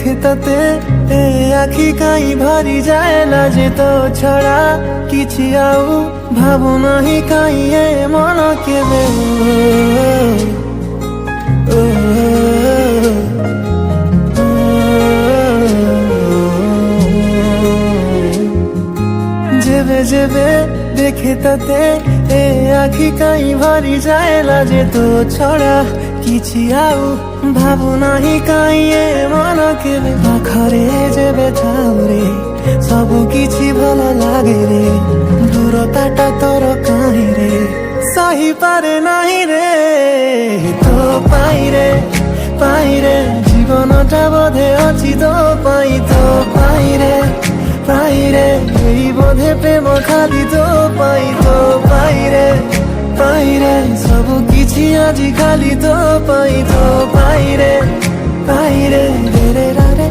ଦେଖେ ତତେ ଏ ଆଖି କାହିଁ ଭରି ଯାଏ ଲାଜେ ତୋ ଛଡ଼ା କିଛି ଆଉ ଭାବୁନାହିଁ କାହିଁ ଏ ମନ କେବେ যেবে যেবে দেখে ততে এ আখি কাହିଁ ভরি যাଏ লাজে ତୋ ଛଡ଼ା କିଛି ଆଉ ଭାବୁନାହିଁ କାହିଁ ଏ ମନ କେବେ ପାଖରେ ଯେବେ ଥାଉ ରେ ସବୁ କିଛି ଭଲ ଲାଗେ ରେ ଦୂରତାଟା ତୋର କାହିଁ ରେ ସହିପାରେ ନାହିଁ ରେ ତୋ ପାଇଁ ରେ ଜୀବନଟା ବୋଧେ ଅଛି ତୋ ପାଇଁ ରେ এই বোধে প্রেম খালি তো পাই রে সব কিছু আজি খালি তো পাই রে রে রে রা রে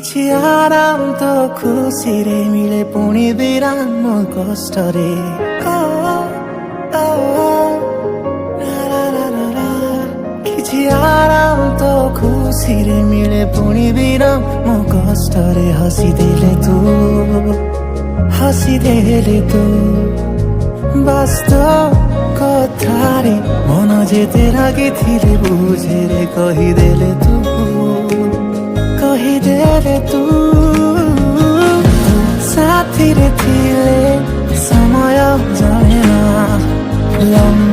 କିଛି ଆରାମ ତ ଖୁସିରେ ମିଳେ ପୁଣି ବିରାମ କଷ୍ଟରେ କିଛି ଆରାମ ତ ଖୁସିରେ ମିଳେ ପୁଣି ବିରାମ କଷ୍ଟରେ ହସିଦେଲେ ତୁ ବାସ୍ତବ କଥାରେ ମନ ଯେତେ ରାଗିଥିଲେ ବୁଝେରେ କହିଦେଲେ ତୁ ସାଥିରେ ଥିଲେ ସମୟ ଜାଣେ ନା